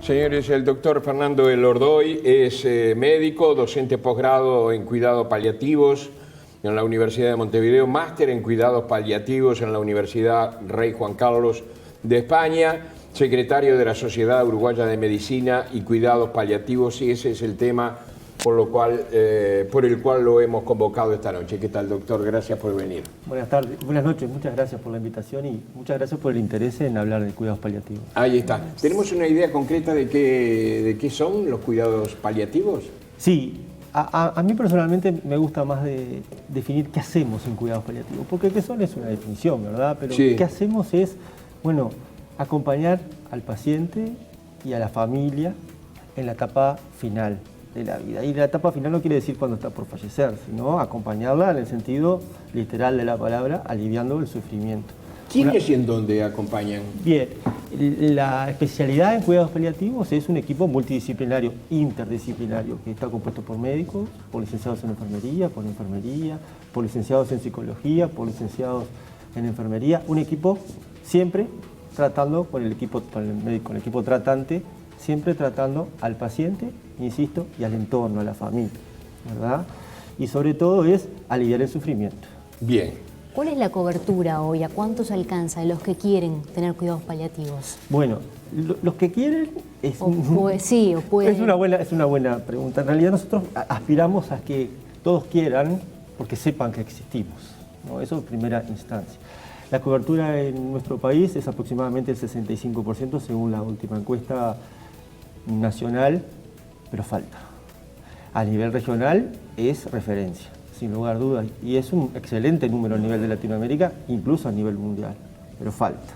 Señores, el doctor Fernando Elordoy es médico, docente posgrado en cuidados paliativos en la Universidad de Montevideo, máster en cuidados paliativos en la Universidad Rey Juan Carlos de España, secretario de la Sociedad Uruguaya de Medicina y Cuidados Paliativos, y ese es el tema por el cual lo hemos convocado esta noche. ¿Qué tal, doctor? Gracias por venir. Buenas tardes, buenas noches, muchas gracias por la invitación y muchas gracias por el interés en hablar de cuidados paliativos. Ahí está. ¿Tenemos una idea concreta de qué son los cuidados paliativos? Sí, a mí personalmente me gusta más de definir qué hacemos en cuidados paliativos, porque qué son es una definición, ¿verdad? Pero sí. Qué hacemos es, bueno, acompañar al paciente y a la familia en la etapa final de la vida. Y la etapa final no quiere decir cuando está por fallecer, sino acompañarla en el sentido literal de la palabra, aliviando el sufrimiento. ¿Quiénes y en dónde acompañan? Bien, la especialidad en cuidados paliativos es un equipo multidisciplinario, interdisciplinario, que está compuesto por médicos, por licenciados en enfermería, por licenciados en psicología, por licenciados en enfermería. Un equipo siempre tratando con el equipo tratante, siempre tratando al paciente, insisto, y al entorno, a la familia, ¿verdad? Y sobre todo es aliviar el sufrimiento. Bien. ¿Cuál es la cobertura hoy? ¿A cuántos alcanza de los que quieren tener cuidados paliativos? Bueno, los que quieren es una buena pregunta. En realidad nosotros aspiramos a que todos quieran porque sepan que existimos, ¿no? Eso en primera instancia. La cobertura en nuestro país es aproximadamente el 65% según la última encuesta nacional, pero falta. A nivel regional es referencia, sin lugar a dudas, y es un excelente número a nivel de Latinoamérica, incluso a nivel mundial, pero falta.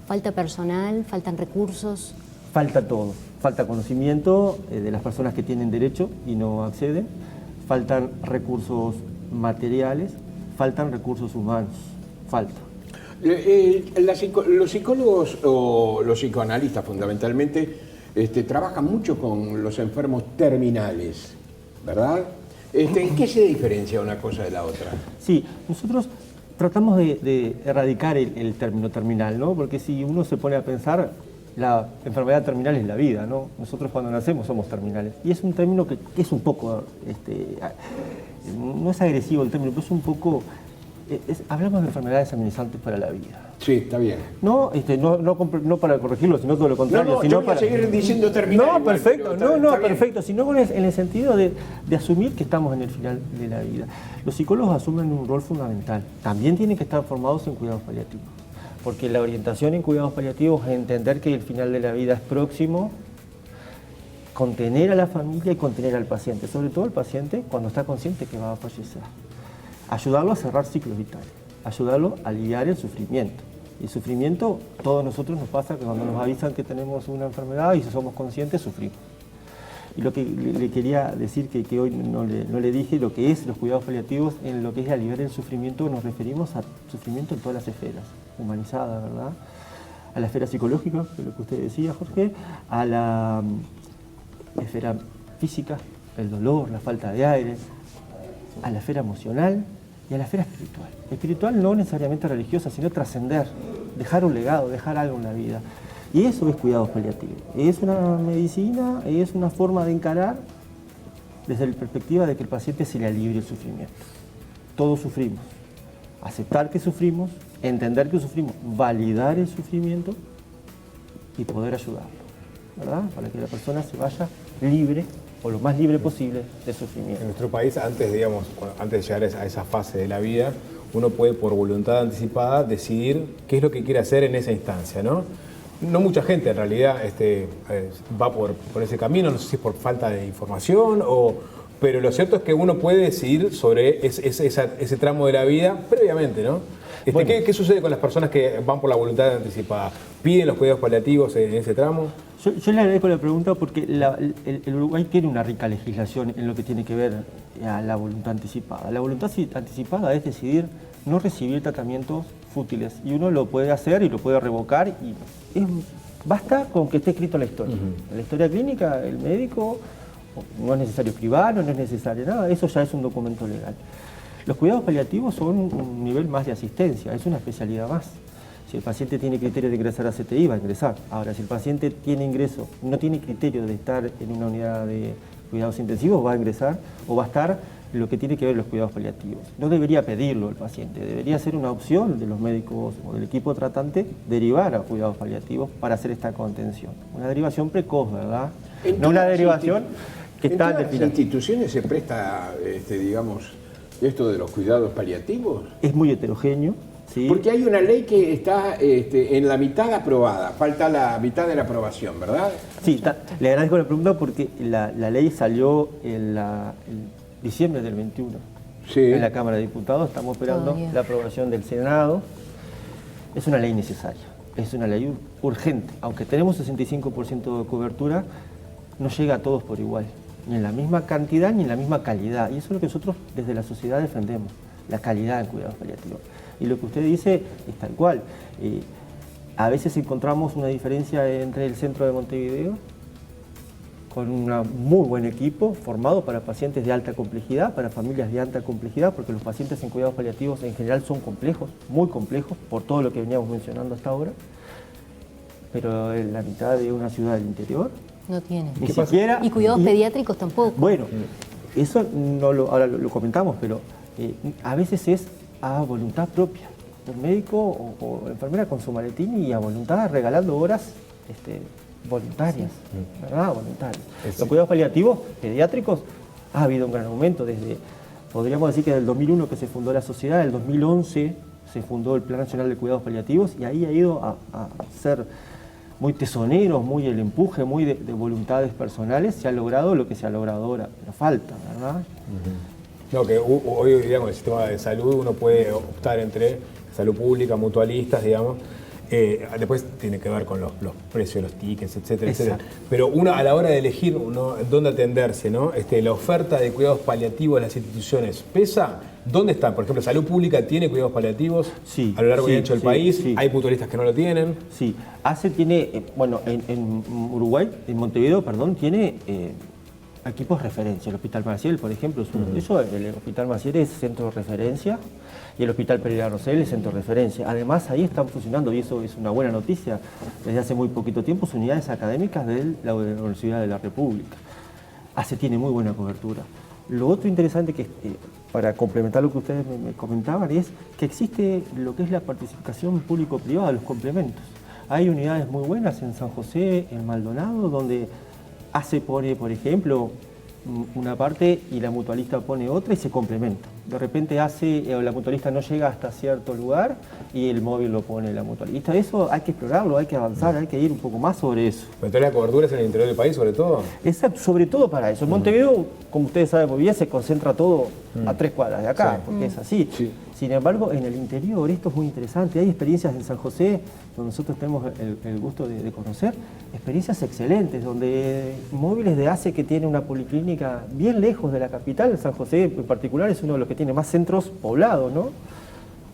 ¿Falta personal? ¿Faltan recursos? Falta todo. Falta conocimiento de las personas que tienen derecho y no acceden, faltan recursos materiales, faltan recursos humanos, falta. Los psicólogos o los psicoanalistas fundamentalmente trabajan mucho con los enfermos terminales, ¿verdad? ¿En qué se diferencia una cosa de la otra? Sí, nosotros tratamos de erradicar el término terminal, ¿no? Porque si uno se pone a pensar, la enfermedad terminal es la vida, ¿no? Nosotros cuando nacemos somos terminales. Y es un término que es un poco, no es agresivo el término, pero es un poco... hablamos de enfermedades amenazantes para la vida. Sí, está bien. No para corregirlo, sino todo lo contrario. Yo voy a seguir diciendo terminal. No, igual, perfecto, está perfecto, sino en el sentido de asumir que estamos en el final de la vida. Los psicólogos asumen un rol fundamental. También tienen que estar formados en cuidados paliativos, porque la orientación en cuidados paliativos es entender que el final de la vida es próximo, contener a la familia y contener al paciente, sobre todo al paciente cuando está consciente que va a fallecer. Ayudarlo a cerrar ciclos vitales, ayudarlo a aliviar el sufrimiento. Y el sufrimiento, todos nosotros nos pasa que cuando nos avisan que tenemos una enfermedad y si somos conscientes, sufrimos. Y lo que le quería decir, que hoy no le dije, lo que es los cuidados paliativos, en lo que es aliviar el sufrimiento, nos referimos a sufrimiento en todas las esferas, humanizada, ¿verdad? A la esfera psicológica, que es lo que usted decía, Jorge, a la esfera física, el dolor, la falta de aire, a la esfera emocional y a la esfera espiritual. Espiritual no necesariamente religiosa, sino trascender, dejar un legado, dejar algo en la vida. Y eso es cuidados paliativos. Es una medicina, es una forma de encarar desde la perspectiva de que el paciente se le alivie el sufrimiento. Todos sufrimos. Aceptar que sufrimos, entender que sufrimos, validar el sufrimiento y poder ayudarlo, ¿verdad? Para que la persona se vaya libre o lo más libre posible de sufrimiento. En nuestro país, antes de llegar a esa fase de la vida, uno puede por voluntad anticipada decidir qué es lo que quiere hacer en esa instancia, ¿no? No mucha gente en realidad va por ese camino, no sé si es por falta de información pero lo cierto es que uno puede decidir sobre ese tramo de la vida previamente, ¿no? Bueno, ¿qué sucede con las personas que van por la voluntad anticipada? ¿Piden los cuidados paliativos en ese tramo? Yo le agradezco la pregunta porque el Uruguay tiene una rica legislación en lo que tiene que ver a la voluntad anticipada. La voluntad anticipada es decidir no recibir tratamientos fútiles y uno lo puede hacer y lo puede revocar y basta con que esté escrito en la historia. En la historia clínica, el médico, no es necesario escribano, no es necesario nada, eso ya es un documento legal. Los cuidados paliativos son un nivel más de asistencia, es una especialidad más. Si el paciente tiene criterio de ingresar a CTI, va a ingresar. Ahora, si el paciente tiene ingreso, no tiene criterio de estar en una unidad de cuidados intensivos, va a ingresar o va a estar lo que tiene que ver los cuidados paliativos. No debería pedirlo el paciente, debería ser una opción de los médicos o del equipo tratante derivar a cuidados paliativos para hacer esta contención. Una derivación precoz, ¿verdad? No una derivación que está ¿En todas las instituciones se presta, digamos, esto de los cuidados paliativos? Es muy heterogéneo. Sí. Porque hay una ley que está en la mitad aprobada, falta la mitad de la aprobación, ¿verdad? Sí, le agradezco la pregunta porque la ley salió en diciembre del 21 en la Cámara de Diputados, estamos esperando la aprobación del Senado. Es una ley necesaria, es una ley urgente, aunque tenemos 65% de cobertura, no llega a todos por igual, ni en la misma cantidad ni en la misma calidad, y eso es lo que nosotros desde la sociedad defendemos, la calidad en cuidados paliativos. Y lo que usted dice es tal cual. A veces encontramos una diferencia entre el centro de Montevideo, con un muy buen equipo formado para pacientes de alta complejidad, para familias de alta complejidad, porque los pacientes en cuidados paliativos en general son complejos, muy complejos, por todo lo que veníamos mencionando hasta ahora, pero en la mitad de una ciudad del interior no tiene. Ni siquiera. Y cuidados pediátricos tampoco. Bueno, eso no ahora lo comentamos, pero a veces es a voluntad propia. El médico o la enfermera con su maletín y a voluntad regalando horas voluntarias, ¿verdad? Voluntarias. Los cuidados paliativos pediátricos ha habido un gran aumento podríamos decir que desde el 2001 que se fundó la sociedad, el 2011 se fundó el Plan Nacional de Cuidados Paliativos y ahí ha ido a ser muy tesoneros, muy el empuje, muy de voluntades personales, se ha logrado lo que se ha logrado ahora, pero falta, ¿verdad? No, que hoy, digamos, el sistema de salud uno puede optar entre salud pública, mutualistas, digamos. Después tiene que ver con los precios, los tickets, etcétera, etcétera. Pero uno a la hora de elegir dónde atenderse, ¿no? La oferta de cuidados paliativos de las instituciones pesa. ¿Dónde está? Por ejemplo, salud pública tiene cuidados paliativos a lo largo y ancho del país. Hay mutualistas que no lo tienen. Sí, ACE tiene, bueno, en Uruguay, en Montevideo, perdón, tiene equipos de referencia. El Hospital Maciel, por ejemplo, es uno de ellos. El Hospital Maciel es centro de referencia y el Hospital Pereira Rosell es centro de referencia. Además, ahí están funcionando, y eso es una buena noticia, desde hace muy poquito tiempo, unidades académicas de la Universidad de la República. ACE tiene muy buena cobertura. Lo otro interesante, que para complementar lo que ustedes me comentaban, es que existe lo que es la participación público-privada, los complementos. Hay unidades muy buenas en San José, en Maldonado, donde ACE pone, por ejemplo, una parte y la mutualista pone otra y se complementa. De repente la mutualista no llega hasta cierto lugar y el móvil lo pone la mutualista. Eso hay que explorarlo, hay que avanzar, hay que ir un poco más sobre eso. ¿Pero entonces la cobertura es en el interior del país, sobre todo? Exacto, sobre todo para eso. En Montevideo, como ustedes saben muy bien, se concentra todo a 3 cuadras de acá, porque es así. Sí. Sin embargo, en el interior esto es muy interesante. Hay experiencias en San José, donde nosotros tenemos el gusto de conocer, experiencias excelentes, donde móviles de ACE que tiene una policlínica bien lejos de la capital, San José en particular es uno de los que tiene más centros poblados, ¿no?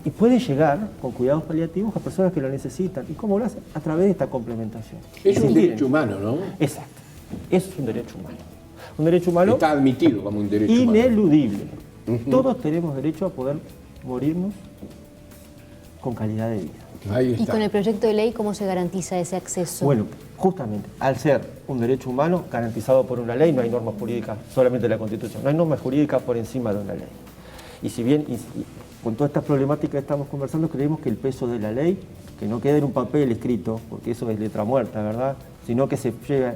Y puede llegar con cuidados paliativos a personas que lo necesitan. ¿Y cómo lo hace? A través de esta complementación. Es un derecho humano, ¿no? Exacto. Eso es un derecho humano. Un derecho humano... Está admitido como un derecho humano. Ineludible. Todos tenemos derecho a poder morirnos con calidad de vida. Ahí está. Y con el proyecto de ley, ¿cómo se garantiza ese acceso? Bueno, justamente, al ser un derecho humano garantizado por una ley, no hay normas jurídicas, solamente la Constitución, no hay normas jurídicas por encima de una ley. Y si bien con toda esta problemática que estamos conversando, creemos que el peso de la ley, que no quede en un papel escrito, porque eso es letra muerta, ¿verdad?, sino que se lleve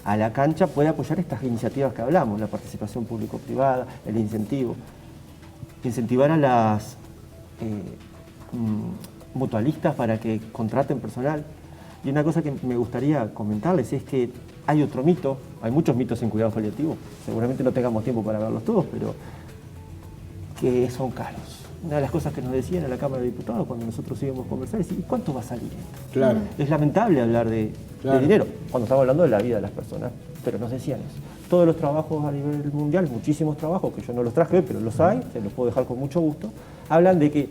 a la cancha, puede apoyar estas iniciativas que hablamos, la participación público-privada, el incentivo. Incentivar a las mutualistas para que contraten personal. Y una cosa que me gustaría comentarles es que hay otro mito, hay muchos mitos en cuidados paliativos, seguramente no tengamos tiempo para verlos todos, pero que son caros. Una de las cosas que nos decían en la Cámara de Diputados cuando nosotros íbamos a conversar es: ¿y cuánto va a salir esto? Claro. Es lamentable hablar de dinero cuando estamos hablando de la vida de las personas, pero nos decían eso. Todos los trabajos a nivel mundial, muchísimos trabajos, que yo no los traje hoy, pero los hay, se los puedo dejar con mucho gusto, hablan de que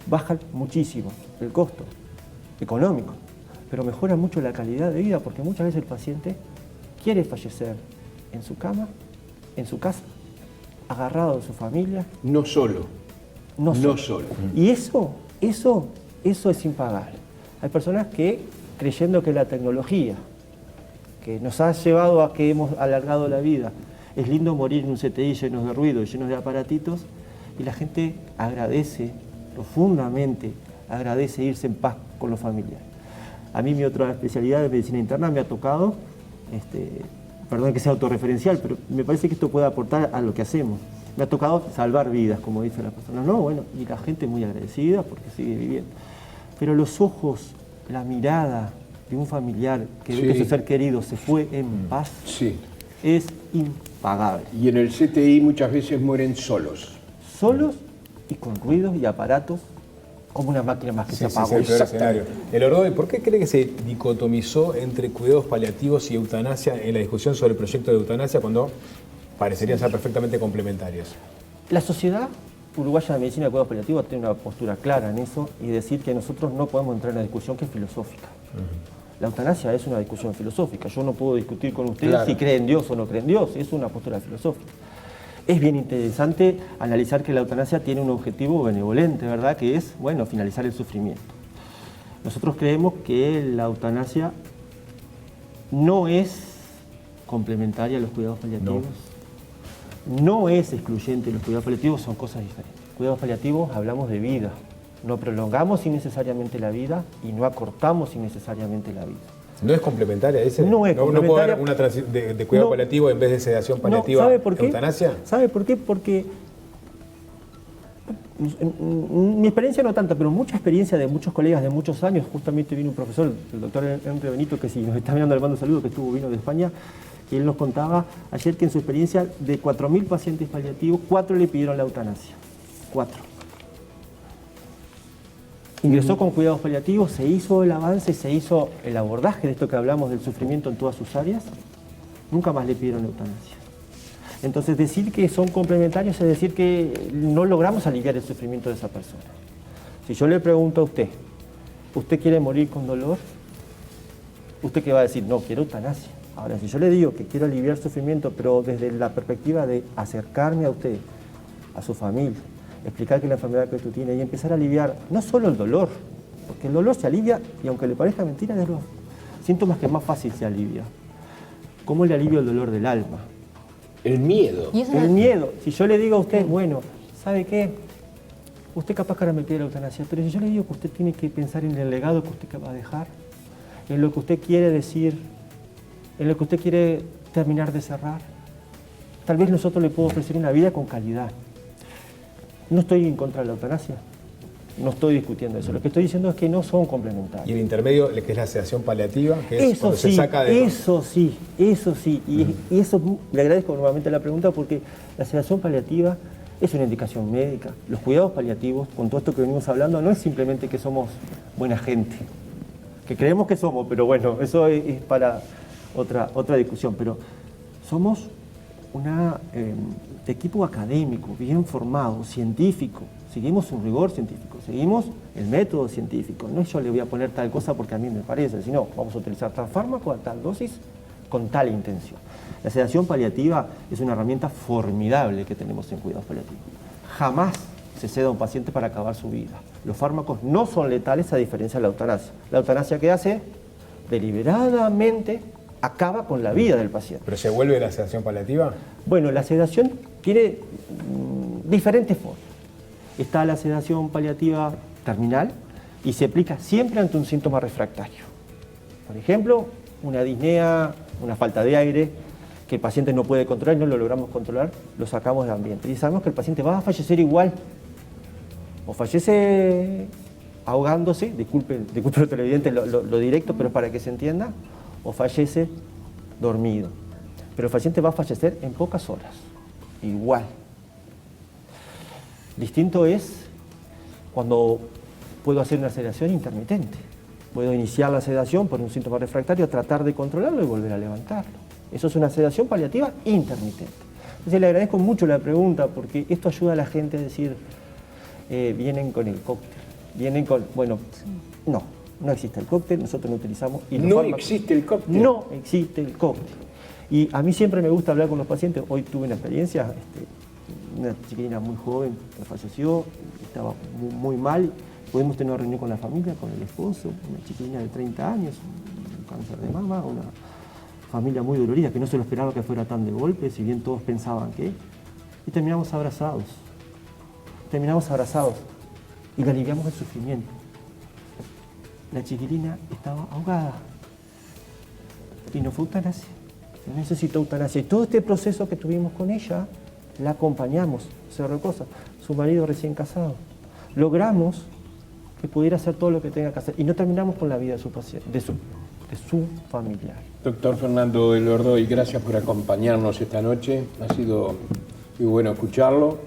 bajan muchísimo el costo económico, pero mejora mucho la calidad de vida, porque muchas veces el paciente quiere fallecer en su cama, en su casa, agarrado de su familia. No solo. No solo. Y eso es impagable. Hay personas que, creyendo que la tecnología, que nos ha llevado a que hemos alargado la vida, es lindo morir en un CTI lleno de ruido, lleno de aparatitos, y la gente agradece, profundamente agradece irse en paz con los familiares. A mí mi otra especialidad de medicina interna me ha tocado, perdón que sea autorreferencial, pero me parece que esto puede aportar a lo que hacemos. Me ha tocado salvar vidas, como dicen las personas. No, bueno, y la gente muy agradecida porque sigue viviendo. Pero los ojos, la mirada de un familiar que ve que su ser querido se fue en paz, es impagable. Y en el CTI muchas veces mueren solos. Solos y con ruidos y aparatos, como una máquina más que se apagó. Es el peor escenario. El Ordoy, ¿por qué cree que se dicotomizó entre cuidados paliativos y eutanasia en la discusión sobre el proyecto de eutanasia cuando parecerían ser perfectamente complementarios? La Sociedad Uruguaya de Medicina de Cuidados Paliativos tiene una postura clara en eso y decir que nosotros no podemos entrar en una discusión que es filosófica. La eutanasia es una discusión filosófica. Yo no puedo discutir con ustedes si creen en Dios o no creen en Dios. Es una postura filosófica. Es bien interesante analizar que la eutanasia tiene un objetivo benevolente, ¿verdad? Que es, bueno, finalizar el sufrimiento. Nosotros creemos que la eutanasia no es complementaria a los cuidados paliativos. No es excluyente, los cuidados paliativos son cosas diferentes. Cuidados paliativos hablamos de vida, no prolongamos innecesariamente la vida y no acortamos innecesariamente la vida. ¿No es complementaria? Dice? No es complementaria. ¿No puede haber una de cuidado paliativo en vez de sedación paliativa? ¿Sabe por qué? ¿Eutanasia? ¿Sabe por qué? Porque mi experiencia no tanta, pero mucha experiencia de muchos colegas de muchos años. Justamente vino un profesor, el doctor Enrique Benito, que si nos está mirando le mando un saludo, que vino de España, que él nos contaba ayer que en su experiencia de 4.000 pacientes paliativos, 4 le pidieron la eutanasia. 4. Ingresó con cuidados paliativos, se hizo el avance, se hizo el abordaje de esto que hablamos del sufrimiento en todas sus áreas, nunca más le pidieron eutanasia. Entonces decir que son complementarios es decir que no logramos aliviar el sufrimiento de esa persona. Si yo le pregunto a usted, ¿usted quiere morir con dolor? ¿Usted qué va a decir? No, quiero eutanasia. Ahora, si yo le digo que quiero aliviar el sufrimiento, pero desde la perspectiva de acercarme a usted, a su familia, explicar que la enfermedad que usted tiene y empezar a aliviar no solo el dolor, porque el dolor se alivia y aunque le parezca mentira, es de los síntomas que más fácil se alivia. ¿Cómo le alivio el dolor del alma? El miedo. El miedo. Si yo le digo a usted, bueno, ¿sabe qué? Usted capaz que ahora me pide la eutanasia, pero si yo le digo que usted tiene que pensar en el legado que usted va a dejar, en lo que usted quiere decir, en lo que usted quiere terminar de cerrar, tal vez nosotros le puedo ofrecer una vida con calidad. No estoy en contra de la eutanasia, no estoy discutiendo eso. Lo que estoy diciendo es que no son complementarios. ¿Y el intermedio, que es la sedación paliativa? Que es eso sí, se saca de... eso sí. Y eso le agradezco nuevamente la pregunta porque la sedación paliativa es una indicación médica. Los cuidados paliativos, con todo esto que venimos hablando, no es simplemente que somos buena gente, que creemos que somos, pero bueno, eso es para otra discusión. Pero somos un equipo académico, bien formado, científico, seguimos un rigor científico, seguimos el método científico. No es yo le voy a poner tal cosa porque a mí me parece, sino vamos a utilizar tal fármaco a tal dosis con tal intención. La sedación paliativa es una herramienta formidable que tenemos en cuidados paliativos. Jamás se seda a un paciente para acabar su vida. Los fármacos no son letales a diferencia de la eutanasia. La eutanasia, ¿qué hace? Deliberadamente acaba con la vida del paciente. ¿Pero se vuelve la sedación paliativa? Bueno, la sedación tiene diferentes formas. Está la sedación paliativa terminal y se aplica siempre ante un síntoma refractario. Por ejemplo, una disnea, una falta de aire, que el paciente no puede controlar y no lo logramos controlar, lo sacamos del ambiente. Y sabemos que el paciente va a fallecer igual. O fallece ahogándose, disculpe lo televidente lo directo, pero para que se entienda, o fallece dormido. Pero el paciente va a fallecer en pocas horas, igual. Distinto es cuando puedo hacer una sedación intermitente. Puedo iniciar la sedación por un síntoma refractario, tratar de controlarlo y volver a levantarlo. Eso es una sedación paliativa intermitente. Entonces le agradezco mucho la pregunta porque esto ayuda a la gente a decir, vienen con el cóctel, vienen con... Bueno, no existe el cóctel, nosotros no utilizamos... Y ¿No existe el cóctel? No existe el cóctel. Y a mí siempre me gusta hablar con los pacientes. Hoy tuve una experiencia, una chiquilina muy joven que falleció, estaba muy mal. Pudimos tener una reunión con la familia, con el esposo, una chiquilina de 30 años, un cáncer de mama, una familia muy dolorida, que no se lo esperaba que fuera tan de golpe, si bien todos pensaban que... Y terminamos abrazados. Y le aliviamos el sufrimiento. La chiquilina estaba ahogada. Y no fue eutanasia. Necesitó eutanasia. Y todo este proceso que tuvimos con ella, la acompañamos. Cerró cosas. Su marido recién casado. Logramos que pudiera hacer todo lo que tenga que hacer. Y no terminamos con la vida de su paciente, de su familiar. Doctor Fernando Elordoy, gracias por acompañarnos esta noche. Ha sido muy bueno escucharlo.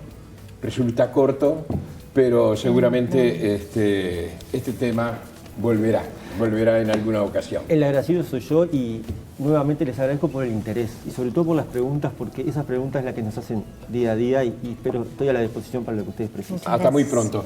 Resulta corto, pero seguramente este tema volverá en alguna ocasión. El agradecido soy yo y nuevamente les agradezco por el interés y sobre todo por las preguntas, porque esas preguntas es la que nos hacen día a día y espero, estoy a la disposición para lo que ustedes precisen. Hasta muy pronto.